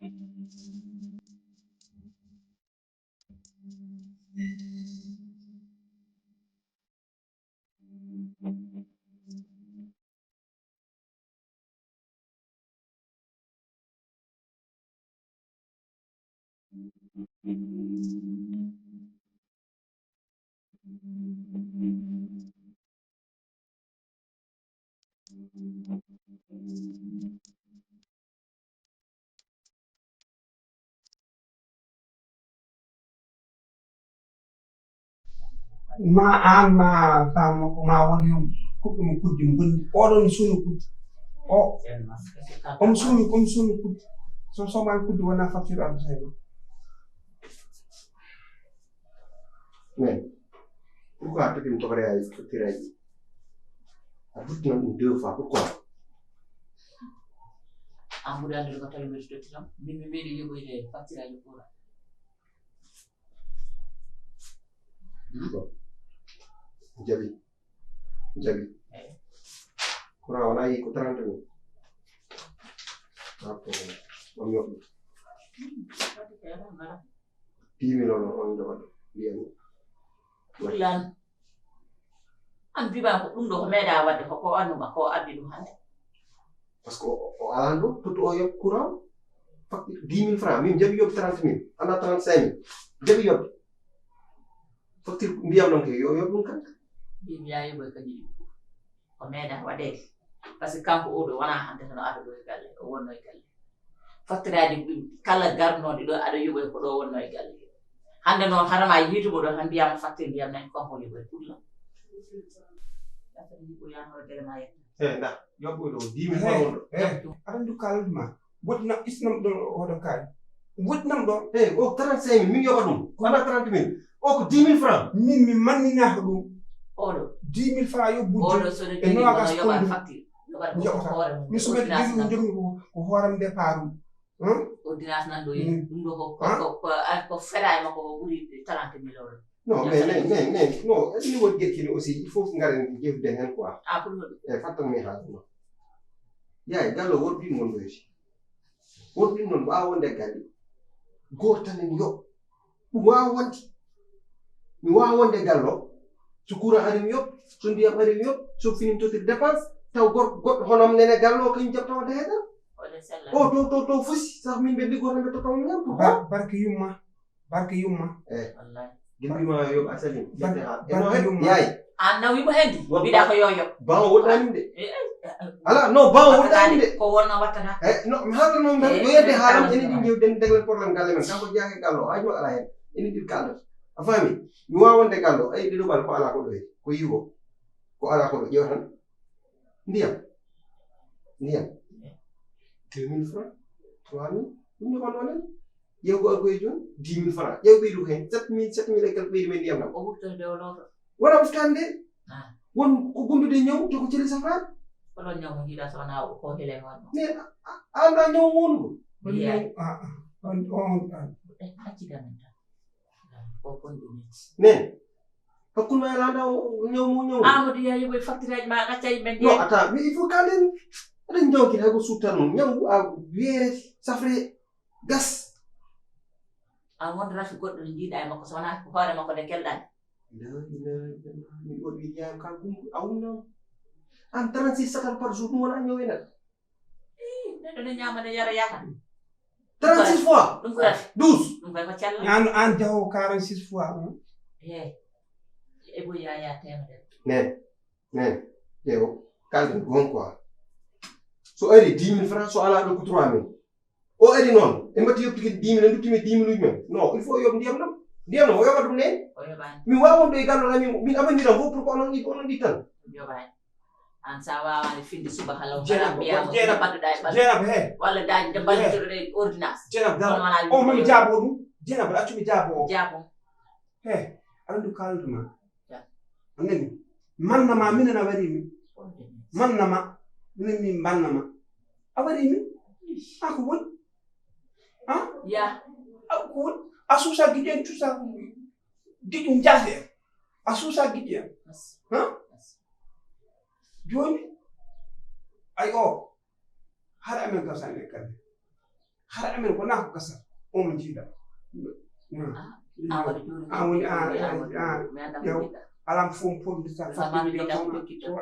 ma an ma famo ko ma won yo kuɗɗum kuddi bondi oɗon sunu kuddi o comme sunu kuddi so soman kuddi wona facture am sayno mais pourquoi todim tokoreyaji facturaji a futtinon ɗum 2 fois pourquoi ambuɗe andude ko tawi mbeɗa tottiram min mi meeɗi yoɓoyde facture aji pour jaɓi courant wona yi ko 30 000 on yoɓɗo 10 000 on jogoɗo mbiyami ɓurlan an mbima ko ɗum ɗo ko meeɗa wadde koko annuma ko addi ɗum hannde par ce que o alan ɗo toto o yoɓ courant facture 10 000 francs min jaɓi yoɓ 30 000 ana 35 000 jaɓi yoɓde facture mbiyam ɗon ke yo yoɓ ɗum kan mbimi ya yoɓoy kadi ɗum fof ko meeɗa waɗede par ce que kanko oɗo wona hannde tono aɗa ɗo e galle o wonno e galle facture aji kala garnoɗe ɗo aɗa yoɓoy ko ɗo wonno e galle hannde noon harama yiitumo ɗo tan mbiyama facture mbiyam nani kanko yoɓoy ɓurla yiɓoyanoo dele ma yetta nda yoɓɓoy ɗo 10 000 francs ɗo aɗa du kaluduma woɗɗina isnam ɗo oɗo kaali woɗɗinam ɗo o 35 000 min yoɓa ɗum ana 30 000 o ko 10 000 francs min mi manninaka ɗum oɗo 10 000 francs yo buddi oɗo soɗo jogui kono yoɓat facture yoɓata mi soɓe jogui jommi ko hooram départ ɗum ordonnance nan ɗo yehi ɗum ɗo ko feɗa e makko ko ɓuuri 30 000 euros non mais non ɗini woɗi guekkini aussi il faut ngaren jefden hen quoi pour hoɗum eyyi fattanmi haaluma yaay gallo worɗin gon ɗoyti worɗin noon wawa wonde galle goto tan en yoɓ ɗum wawa wonde mi wawa wonde gallo so courant ari mi yoɓ so ndiyam ari mi yoɓ so fini tottiri dépense taw goɗɗo honam nene gallo kañum jaɓ tawata heeɗal o to fusi sah min ɓe liggoto ɓe tottamo ñam pourquoi barke yumma eyyi wallahi guilbima yoɓ asalim barke eno yaay an nawimo hendi mbiɗa ko yo yoɓ ban woɗɗanim de ala non ban woɗɗanim de ko wonno wattata non mi haalanoon tan yo yedde haalam enen ɗi jewden deglen probléme galle men kanko jeeyake gallo haji ma ala hen enen ɗiɗi kaldata a faami mi wawa wonde gallo ayi ɗiɗo ɓal ko ala ko ɗo he ko yiwo ko ala ko ɗo ƴeew tan ndiyam 2000 francs 3000 ɗum yoɓan onen ƴeew ko argoye joni 10 000 francs ƴeew ɓeydu hen 7 000 et quelque ɓeydi men ndiyam nam o ɓurtode dewloto wona uftande won ko gundude ñaw te ko celi safrade oɗon ñaw mo jiiɗa sowona ko hele honno mais anda ñaw wongo accidamen tan o fonɗumi nen hakkude ma landa ñaw mo ñaw amadou ya yoɓoy facture aji ma gacca yimɓe non attends mais il faut kalen aɗen jawkita hay ko suttan noon ñaw a weere safre gas an wonde rafi goɗɗo no jiiɗa e makko sowona ko hoore makko nde kelɗani min ɗo wi yaam ka gumbu awunam an 36 satal par jour ɗum wona ñaw e neɗɗo neɗɗo ne ñama nde yara yaka 36 fois ɗum ko rafi 12 ɗum koy ko cella an jahowo 46 fois e boy yaya temedere nen ƴeewo kalden gon quoi so ari 10 000 francs so ala ɗo ko 3 000 o ari noon e mbatti yoɓtiki 10 000 en duttimi 10 000 uji men non il faut yoɓ ndiyam ɗam o yoɓat ɗum nen o yoɓani min wawa wonɗo e galloɗa min amandiram fof pour ko onon ɗi tan yoɓani an sa wawani finde suba halaw Jenab ɓadduɗa e ɓalde Jenab he walla dañi de ballitoɗe ordonnance Jenab kono wona o mami jaabo ɗum Jenab accumi jaabo o jaabom he aɗa du kalduma anani mannama minen a warimi mannama minen min bannama a warimi ko woni ya ko woni a suusa giƴi en cuusa giƴum jaate en a suusa giƴi en joni ay o haɗa amen gasani kadi hara amen ko na ko gasal o mo jiida alam fum ponde sa fatini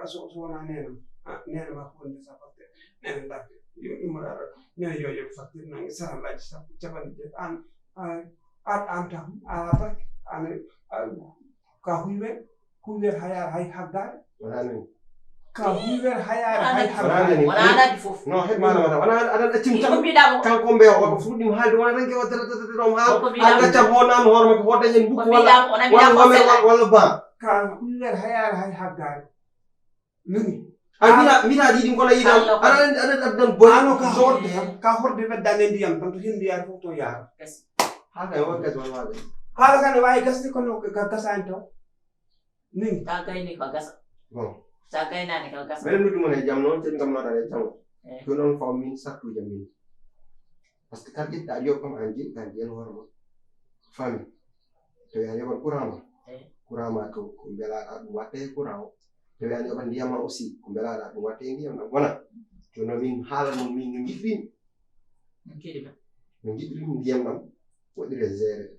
so wona nena ma ponde sa fatte nena ndatte yo imara nena yo fatte nangi sara laji sa jaban je an tam apa an ka huiver hayar hay haggar ka huiver hayar hay haggar wala di fofu no he mana wana ada acim tam kan ko mbe o fu dim halde wana ranke o tata dom ha anga tam honan horma ko hoda nyen bukku wala ba ka huiver hayar hay haggar nani mina di ko la yidam ada dan boy ka horde weddane ndiyam tan to hindi yar foto yar haga o ka wala hala kan way gasni kono ka gasanto ning ta kay ni ka gasa bon sa kay na ni ka gasa men mudu mo ne jam non ten kam nota re jam to non fa min sakku jam min parce que kadi da yo kam anji kan yen hormo fami to ya yo kurama ko bela wate kurao to ya yo ban diama aussi ko bela da wate ndiyam na wona to no min hala non min ngidrim kidi ba ngidrim ndiyam nam wodire zere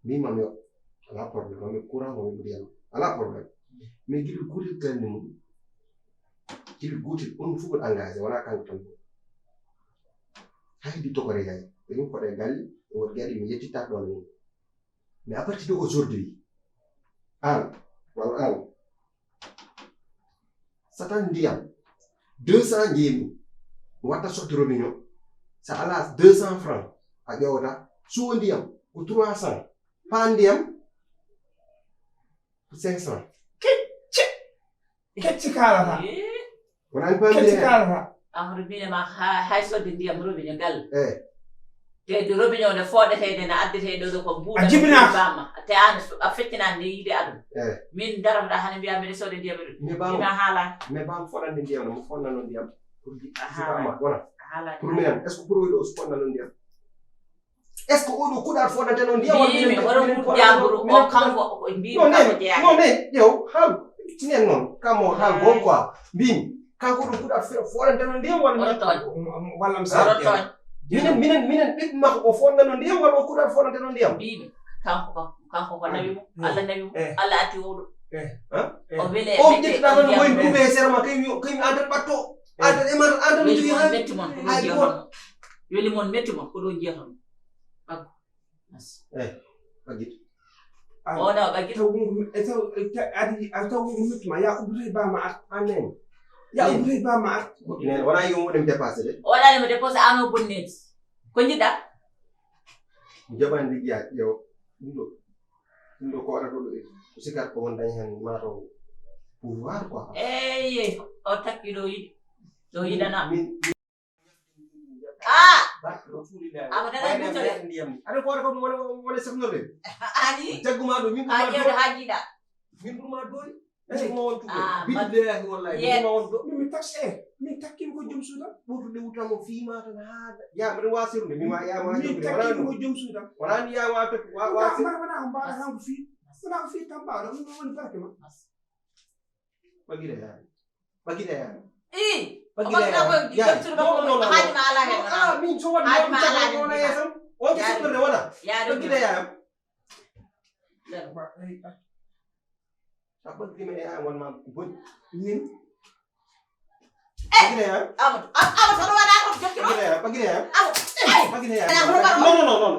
mi mam yo ala problème mais courant mo ndiyam ala problème mais gil gutil tan ni mum gil gutil on fu ko engagé wala kan tan haydi to ko reey dañu ko de gal o gadi mi yetti tak don mais à partir d'aujourd'hui wala satan ndiyam 200 njemi wata sotti robinyo sa ala 200 francs a jowata suwo ndiyam ko 300 pa ndiyam 500 kecci kalata wona pa kecci kalata amru bine ma hay sodde ndiyam robinyo gal te do robinyo ne fodete na addete do ko buuda bama te an a fettina ne yide adu min daram da hanen biya mi sodde ndiyam ina hala me bam fodande ndiyam mo fonnano ndiyam pour di bama wona hala pour men est ce que pour do fonnano ndiyam est ce que odo kudar fodante non ndiyam wala mi woro mu jamburu o kanko o mbi ko jeya non mais yow hal tinen non kamo hal bon quoi bim kanko do kudar fodante non ndiyam wala sa minen bit ma ko fonnano ndiyam wala kudar fodante non ndiyam bi kanko ko nawi mo alla ati odo o vele o dit da non moy bube serma kay andal batto andal e man andal jogi ha metti mon ko do jeexon yoli mon metti mon ko do jeexon ak bagit ona bagit taw metti ma ya ubri ba ma anen ya ubri ba ma nen wala yo mo dem dépasser de wala mo dépasser ano bonnet ko njida jabandi giya yo ndo ko ara do sikar ko won dañ hen mato pouvoir quoi o takki do yidana bak rasulillah amana do tole ndiyam ada ko ko wala sakno de ani jaguma do min ko hajida min ko ma doy e mo won tude billahi wallahi min mo won do mi taxe mi takki ko jom suda botu de wutamo fi ma tan ha ya mi wasiru de mi ma ya ma mi takki ko jom suda wala ni ya wa to wa mara ko ba han fi wala fi tamba do mo won barke ma bagire ya bagire ya bagire ya no haji ma ala he min so won mo ta ko na yesam o ti so de wala bagire ya apa gime ya won ma bon nin bagire ya so wala ko jokki bagire ya bagire ya non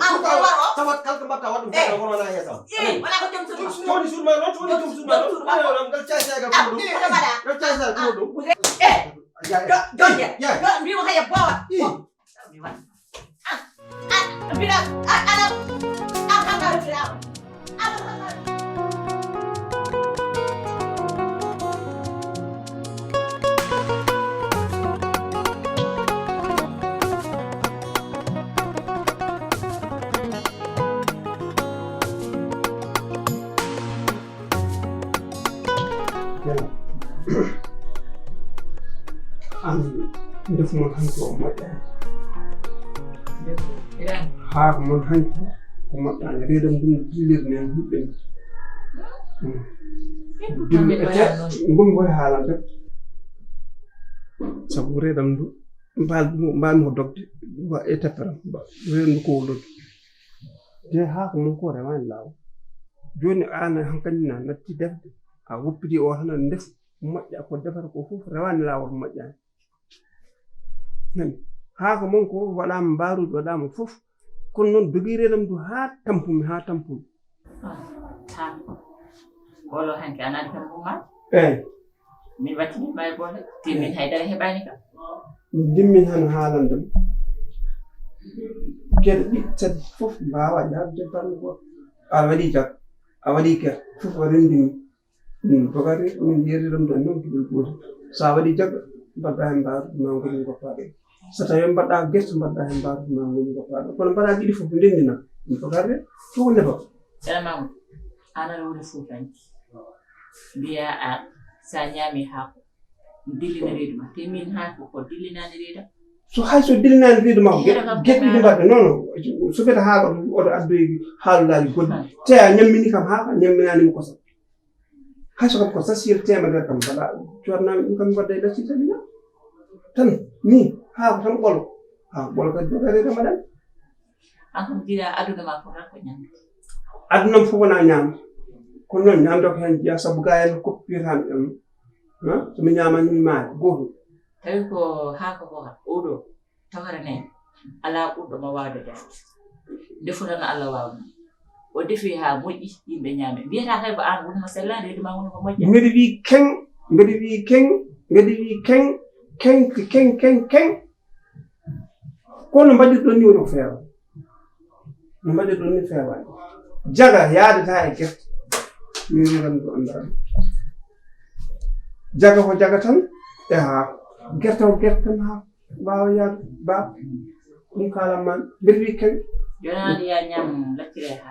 tawat kal ko batta wadu ko wona yesam wala ko jom toni sur ma non toni jom sur ma non gal chaisa ga ko do chaisa ko do ya mi wa ya bawa mi wa bila ala aka bila def mon hanko o moƴƴa haa ko mon hanko ko moƴƴaani reedam ndum dillirde men huɓɓe dille ete ngon ngoye haalande sabu reedam ndu mbal mo dokde wa etapara ren ko lod de ha ko mon ko rewan law joni ana hankani na natti defde a woppidi o hanan def majja ko defar ko fof rewan lawol majja nan ha ko mon ko wala mbaru wala mo fof kon non dogirenam du ha tampumi ta bolo hanke anani tampuma min wattini may bolo timin haydara hebani ka dimmin han haalandam geɗe ɗiɗi fof mbawa yahde bange goto a waɗi jag a waɗi ker fof a rendini ɗum bogari min yeriram ɗo noon kiɓel goto sa waɗi jag mbaɗɗa hen mbarude ma goni goppaɗo so tawi mbaɗɗa guerte mbaɗɗa hen mbarude ma goni goppaɗo kono mbaɗa ɗiɗi fof ndendina ɗum bogari fof nefa salamam anara woni fuutanki mbiya a sa ñaami haako dillina reedu ma te min haako ko dillinani reeda so hay so dillinani reedu ma geɗɗiɗi mbaɗɗe non so fete haala oɗo addoyi haalulaji goɗɗi te a ñammini kam haaka ñamminanimi kosam hay so kam ko sasiyel temedere kam mbaɗa coornami ɗum kam wadda e lacci tabina tan ni haako tan ɓolo ha ɓolo kadi doga reeda mbaɗani an kam jiɗa aduna ma fof tan ko ñamde aduna fof wona ñamde kono noon ñamde ko hen jeeya saabu ga en koppirtami ɗum somi ñamani mi maaya goto tawi ko haako ko kam oɗo tawara nen ala ɓurɗo mo wawde defde defu tan Allah wawno o defi ha moƴƴi yimɓe ñaame mbiyata kay ko an wonimo sellade reedu ma woni ko moƴƴa mbeɗa wi keng kono mbaɗirɗon ni woni ko feewa no mbaɗirɗon ni feewani jaga yaadata e gerte min wiran ɗo andani jaga ko jaga tan e haako gerte ko gerte tan ha wawa yaade ba ɗum kalanman mbeɗa wi keng jonani ya ñam laccire ha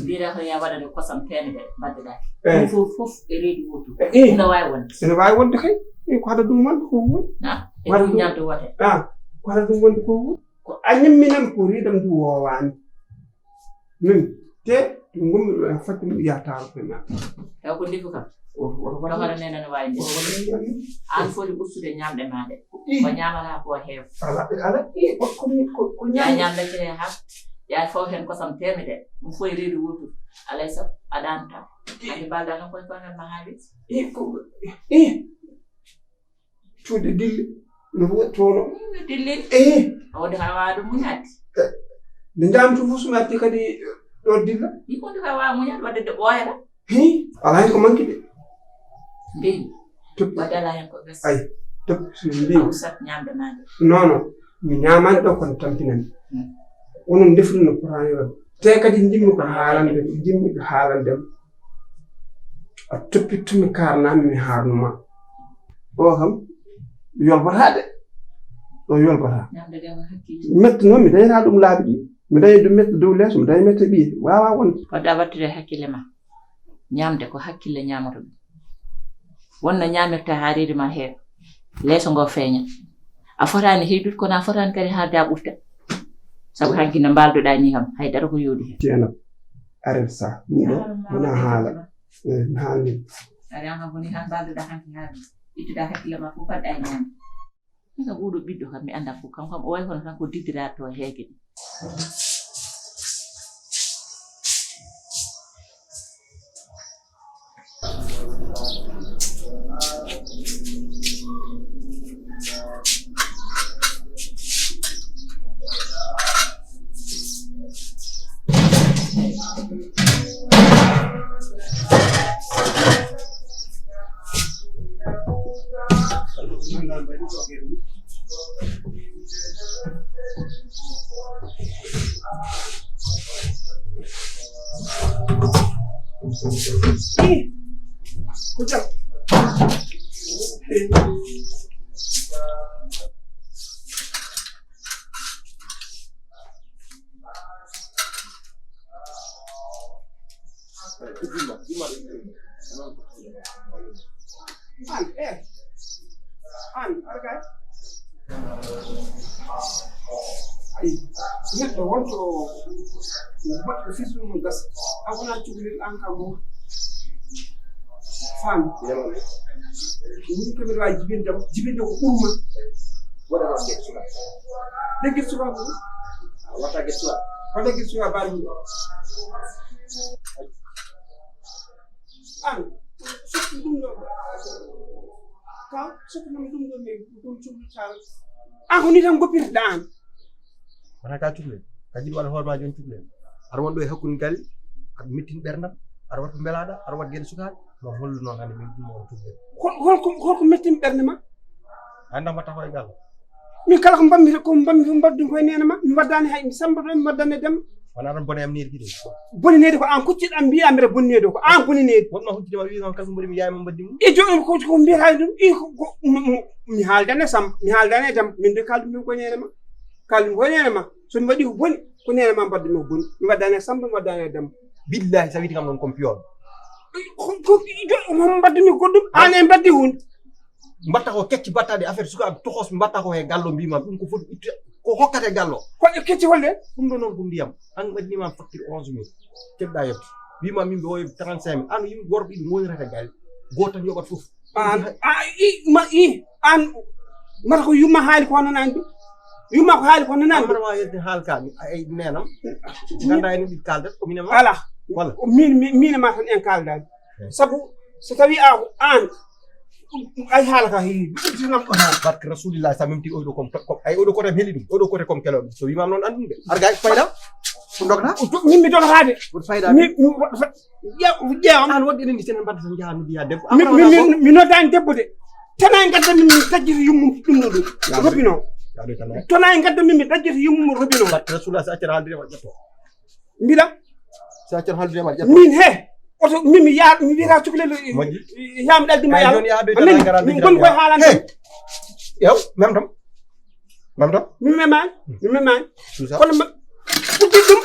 mbiyata ko ya waɗade kosam temedere mbaddeɗaki ɗum fof e reedu wotu ene wawi wonde ene wawi wonde kay ko haɗa ɗum wonde ko woni e ɗum ñamde wote ko haɗa ɗum wonde ko woni ko a ñamminan ko riidam ndu wowani min te ɗum gommi ɗo en fadde mi yataro ko ma taw ko ndefu kam tawara nene no wawi nde an foti ustude ñamɗe ma ɗe ko ñamata ko heew ala ko ya ñam laccire ha ya faw hen kosam temedere ɗum foye reedu wotu alay saago a ɗanata andi mbalda tan koye koyngal ma haalis cuuɗe dilli no tono dilli wonde ka wawa ɗum muñade nde jamtu fof somi arti kadi ɗo dilla yi wonde ka wawa muñade wadde de ɓooyata ala hen ko manki de mbimi wadde ala hen ko gas ay mbimi usat ñamde maɗe non mi ñamani ɗo kono tampinani onon defri no potani wadde te kadi jimmi ko haalandem a toppitumi karnami mi haarnuma ɗo kam yolbatade ɗo yolbata ñamde de hakkille mette noon mi dayata ɗum laabi ɗi mi dañi ɗum mette dow leeso mi dañi mette ɓiye wawa wonde wadda wattude hakkille ma ñamde ko hakkille ñamata ɗum wonna ñamirta ha reedu ma heewa leeso ngo feeña a fotani heydude kono a fotani kadi haalde a ɓurta sabu hanki no mbalduɗa ni kam haydara ko yoodi hen teenam arel sa ɗum ɗo wona haala mi haalni ari an kam woni han mbalduɗa hanki haalde ittuɗa hakkille ma fof paɗɗa e ñamde misa ɓuuɗo ɓiɗɗo kam mi anda fof kam o way kono tan ko diddiraɗo to heege ɗum neɗɗo wonto moƴƴo fisnu mum gasa a wona cukalel an kam mo faami min kam mbiɗa wawi jibinde ko ɓurma wala non get suka dégg suba wata get suka ko dégg suba bari an sokki dum do ka sokki dum do me dum ci sal an ko ni tan gopir daan wana ka tukle ka jidi wala horma jon tukle ar won do e hakkun gal ak mitin bernam ar wat belada ar wat get suka mo hollu non hande min mo tukle ko metti berne ma anda ma taxoy gal min kala ko mbammi ko mbaddu koy neena ma mi waddani hay samba do mi waddane dem wana ran bonem nir kidi boninede ko an kuccid am biya mere boninede ko an boninede wonno huccide ma wi non kala mbori mi yaay ma mbaddi mu e jogi ko mbiyata dum e ko mi haaldane sam mi haaldane dem min de kaldu min ko neena ma kaldu ko neena ma so mi wadi ko boni ko neena ma mbaddu mi boni mi waddane sam mi waddane dem billahi sa witi kam non compion ko mbaddu mi goddum an e mbaddi hunde mbatta ko kecci battade affaire suka toxos mbatta ko he gallo bima dum ko foti ko hokkate gallo ko kecci holde dum do non dum ndiyam an wadni ma facture 11000 tebda yeb bima min be woy 35000 an yim gorbi dum woni rata gal goto yobat fof an mara ko yuma haali ko nanandi yuma ko haali ko nanandi mara ma yedde haal ka ay nenam ganda en di kaldat ko minema ala wala min ma tan en kaldal sabu so tawi an ay halaka hi dinam ko ha barke rasulillah sa memti odo kom ay odo ko tam heli dum odo ko te kom kelo so wi mam non andum de arga fayda dum dokna min mi dokata de fayda mi ya an wodi ni sen badde sen jaanu diya debbo mi nodani debbo de tanay gadda min tajjiri yummum dum no dum robino ya do tanay tanay gadda min tajjiri yummum robino barke rasulillah sa accara halde ma jetto mbida sa accara halde ma jetto min he oto mimi ya mi wiira cukalel yam daldi ma yalla min gon koy haalande yow même tam mi memani kono ma tuddi dum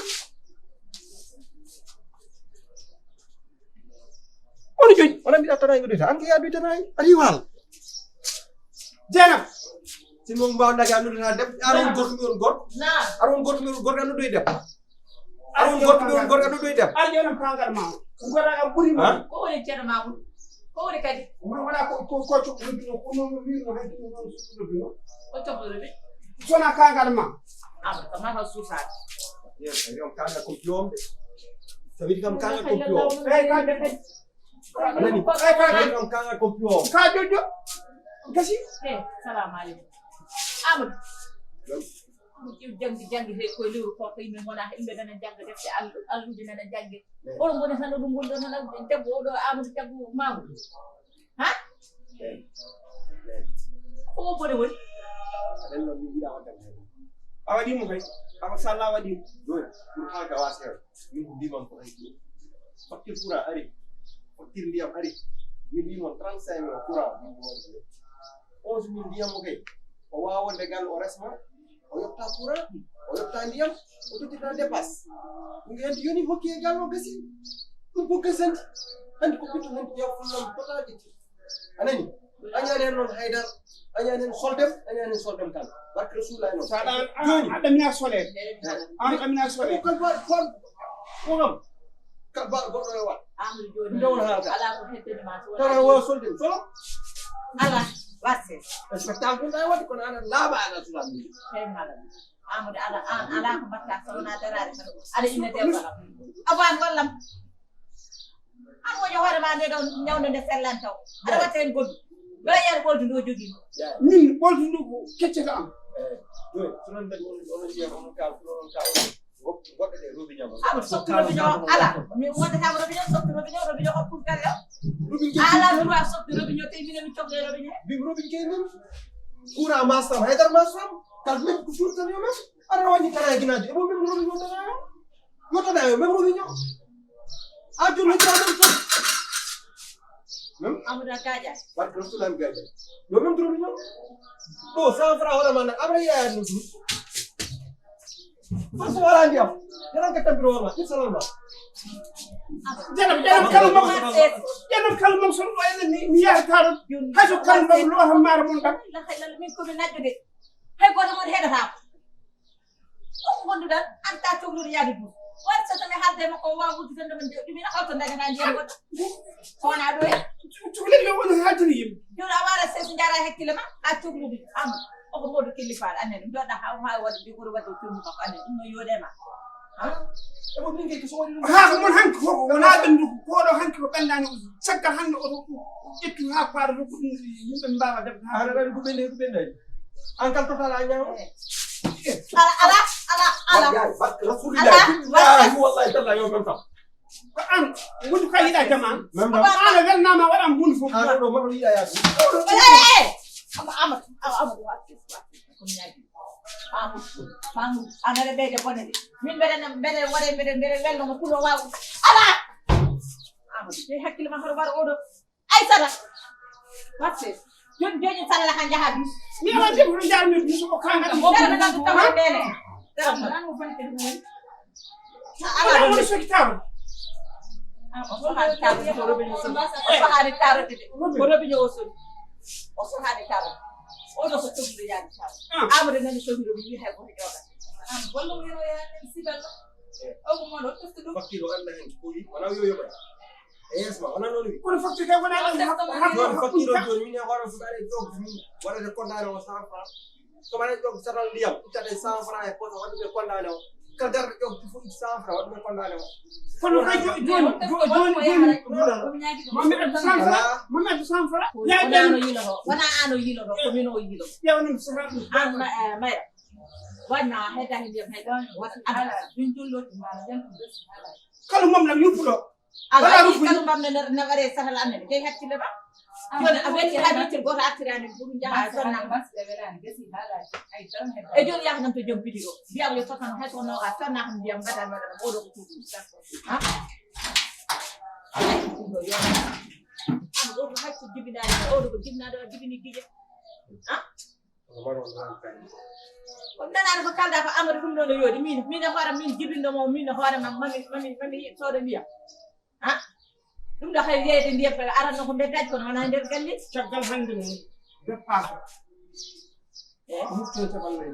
on joji ona mi attana ngudi ta an ke yadu tanay ari wal jena sin mo mbaw ndagi andu ta deb aron gortu mi on gor na aron gortu mi on gor andu doy deb aron gortu mi on gor andu doy deb ar jonam kangar ma ngora am buri ma ko woni ceerno mamoud ko woni kadi mo wala ko robino ko no wi no hay no robino o tobore be sona kangar ma amata ma ha suufat yes ay on kanga ko piom sa witi kam kanga ko piom ay kanga anani ay on kanga ko piom ka jojo gasi salamu alaikum amul ci jangi he ko liru ko fay min wona himbe dana janga defte allude nana jangi on ngone tan dum gondo nana debbo do amul tabu mamu ha o bode woni den non mi wi'a wata awadi mo kay awa salla wadi doy pour ha ga waser min ko dimam ko hay fakir pura ari fakir ndiyam ari min dimam 35000 pura min woni 11000 ndiyam o kay o wawonde gal o resma o yotta pura o yotta ndiyam o tottita dépasse ngeen yoni hokki e gallo gasi dum ko gasanti andi ko bitu hen ya fullam totaji anani anyane non haydar anyane soldem kan barke rasulullah non sada adamina sole an amina sole ko ba kon ko ngam ka ba godo wat amul joni ndawol ha ala ko heddeni ma so tara wo soldem solo ala wasse spectacle da wat ko ana laba ana sulam ni hey mala amul ala ko batta so na darare ala inna debba aban wallam an wojo hore ma de don nyawde de sellan taw ada waten goddu bala yar boldu do jogi min boldu ndugo kecce ka am do sunan den on jiya on ka godde de robi nyama amul sokto robi nyaw ala mi wonde ta robi nyaw sokto robi nyaw ko pour kala ala do sokto robi nyaw tay mi chokle robi nyaw bi robi kay nem pura masam haydar masam kal men ko surtan yo men ara wani tara ginaji e bo men robi nyaw tara yo tara yo men robi nyaw ajul ni tara dem même amura gaja barke rasulullah gaja yo même robi nyaw do 100 francs wala man abra ya ni Mas wala ndiam yaran ka tampiro wala ci salal ma janam kalmam so wayne mi yaataro hajo kalmam lo ha mara mon dam la xelal min ko najjude hay goto mon hedata ko gondudan anta toglu yaadi bu war sa tami halde mako wa wudu tan dum dum hawto daga na ndiam goto sona do cuklel lo wona hatiri yim jura wara ses njara hakkile ma a toglu am oko modu kilifaal anen joda ha wadi bi guru wadi tum ko anen no yodema emo binge ko so woni ha ko mon hanki ko wona bendu ko do hanki ko bendani saggal hande o ƴettu ha paara ko yimɓe mbawa debde ha ana ran ko bendani an kal total a ñaaw ala yaay bak rasulillah wallahi talla yo même temps ko an woni ko yiɗa jama même ana welnama waɗam hunde fof an do mo yiɗa yaade Amadou ko ñaagi Amadou anare beje bonede min bede ware bede welno mo kulo wawu ala Amadou te hakkille ma har war odo ay sara watte joni sala kan jaha bis mi ala debbo to jarmi biso ko kanga mo dara na tawa dene dara na mo fani kedi mo ala woni so kitaba Hari taro tede bodo bi nyo so o so hari taro o do so tumbe yani taro amade nani so bi bi hay ko joga am bollo mo yero ya nem sibal o mo do to do fakiro Allah hen ko yi wala yo ba esma wala non wi kono fakti kay wona don fakiro joni min wara fu dare jog min wala de kondare o 100 francs to mane jog satal liyam tade 100 francs e poso wadde kondare o ka dar jog fu 100 francs wadde kondare o kono kay joni Mamadou Sanfara ya ano yilo ho wana ano yilo ho ko min o yilo ya woni sahra an maya wana heda hindi heda ala junjul lot mala dem kala mom lam yupudo ala ni kala bam na ware sahal amene kay hatti le ba joni abeti habiti goto attirani buru jaha sonna bas de verani gesi hala ay tan heba e joni yahnam to jom video biam yo totan hay ko no ga sonna ham biam badal madal bodo ko tudu ha am go hay ko jibinani o do jibnado jibini gije ha ko nanani ko kalda ko amadou dum non yodi min hoore min jibindo mo min hoore mami sodo biya ha dum da hay yeede ndiyam pe aranno ko beddaj ko wona nder galli caggal hande ni dépasse mufti tabal lay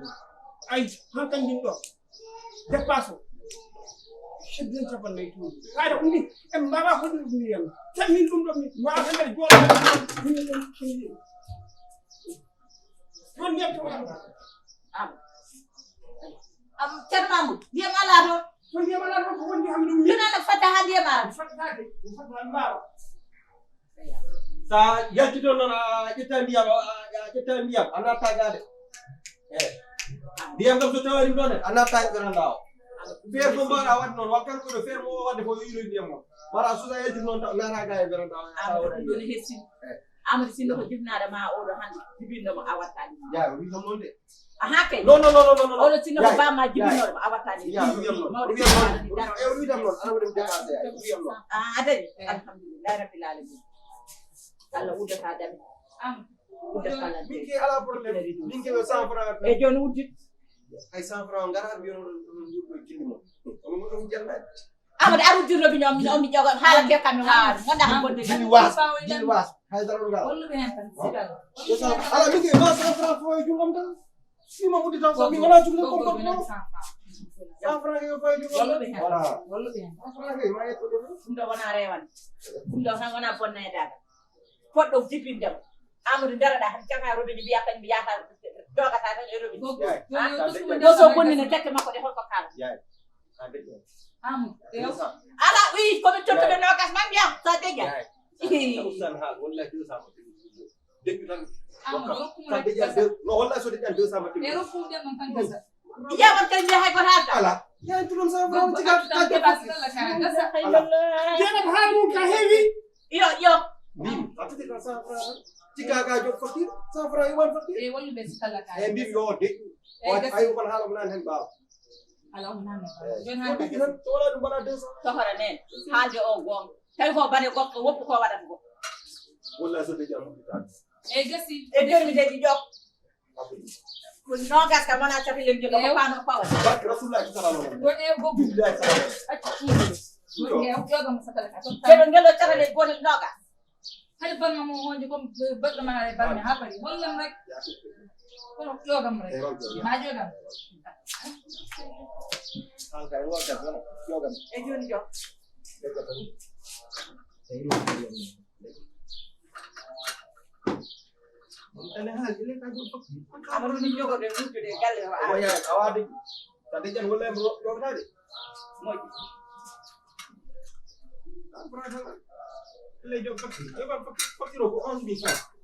ay hankan din do dépasse shedden tabal lay tu ay da undi em baba ko dum yam tan min dum do mi wa hande jolo don yam to am termamu ndiyam ala do so ndiyam ala do ko wondi am dum dina na fata ha ndiyam ala fatade mbawa sa yaltito non a ƴetta ndiyam a natta gaade ndiyam kam so tawari ɗon e a natta e ɓeranda o feere fo mbaɗa wadde noon wakkat koɗo feere mo wadde ko yiiloy ndiyam o mara susa yaltiti noon nata ga e ɓeranda o doni hessi amadou sinno ko jibnade ma oɗo hande jibinnomo a wattani ya wi kam noon de aha kay non oɗo sinno ko bamma jibinnoɗo a wattani ya wiyam noon wiyam noon ana waɗi décasé wiyam noon adani alhamdulillah rabbil alamin Allah uddata dami uddata min ke ala probléme min ke 100 francs e joni uddit ay 100 francs ngara mi yon ɗum killi mo ɗum jannade amadou aruddirno bi ñoom mi jogo haala ke kam ha gonda ko bonde jini was hay dara ɗum wallu be hen tan sigal ala min ke 100 francs fo e jungam tan mi ma uddi tan so mi wala jugde ko 100 francs yo fo e jungam wallu be hen voilà wallu be hen 100 francs e ma yetto ɗum ɗo wona rewan ɗum ɗo tan wona bonnaydaga poɗɗo jibindem amadou daraɗa tan caga robini mbiya kañ mi yata jogata tan e robini ɗo so bonnine tekke makko de holko kala ala wi komin tottuɓe nogas ma mbiyam sa deƴa usan ha wallahi 200 ma deggu tan sa deƴa no wallahi so deƴan 200 ma Pero funde man kan gasa. yaman kañ mbiya hay goto halta ala ya tulum sa Go francs tiga ta ke basi la ka gasa. jeɗat haala mum ka heewi yo mbimi atati ka 100 francs tiga ga jog facture 100 francs wan facture E wolu be sikala ka. e mbimi yo deƴƴu ayi kon haala mo nan hen baawa Ala on nan. Jon ko han deƴƴi tan to wala ɗum mbaɗa 200 tohora nen haalde o gonga tawi ko bane goɗɗo woppu ko waɗata ko wallahi so deƴƴi am tan e gasi. e joni mi deƴƴi ƴok ko nogas kam wona cafilel jogo ko pano pawata barke rasulullah sallallahu alaihi Don e go billahi sallallahu acci tuude. Nge yoga mo sakala ka. keɓe ngelo cafele goni nogas Hal ban mo honje ko baddo ma ay ban ha bari. Wallam rek ko yoga mo rek. Ma jogam. an kay wota tan yogam e joni ƴok tane ha ile ka do fak amul ni jogo de wuttude galle o o ya awade tade jan wala mo do tade moƴƴi brada ile jo fak e ba fakiro ko 11000 francs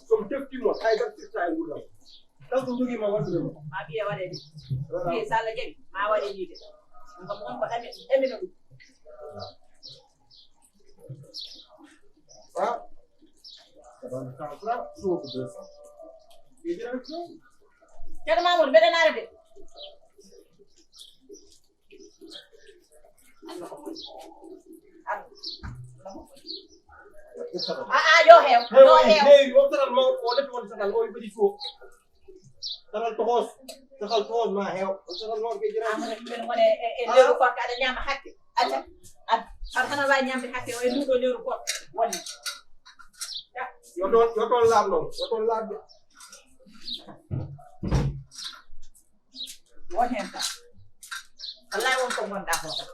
som teftimo haygar firta e gurdam taw ko jogima waddude mo ma ɓiye waɗede ɓiye so Allah jaɓi ma waɗe yiide ngam on ko ɗamina ɗum ah ça va so ko 200 e dira ko ceerno Mamoudou mbeɗenare de yo heew yo heew heewi o taral ma o letti won sakal o yiɓi fo taral tohos ma heew o sakal ma ke jira amana mbeɗa gone e lewru korka aɗa ñaama hakke acca aɗa hana wawi ñamde hakke o e nduɗo lewru korka wonni yo toon laab noon yo toon laabde won hen kam wallahi won ko gonɗa ko kam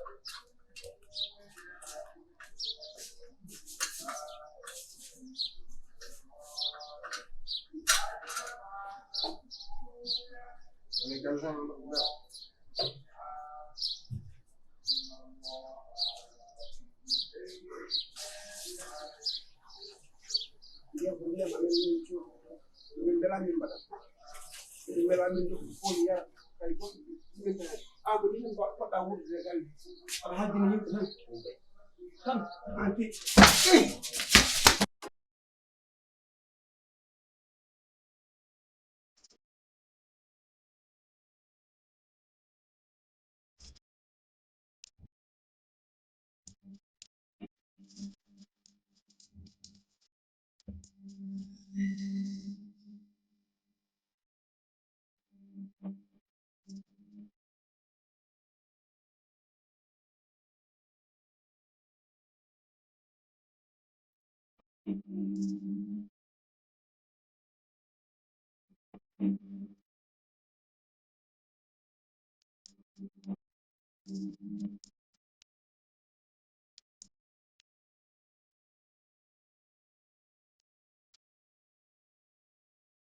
Ini kan sang dia punya mana lucu mendalami pada mendalami punya kayak gitu aku ini kok tahu dia kan ada gini kan nanti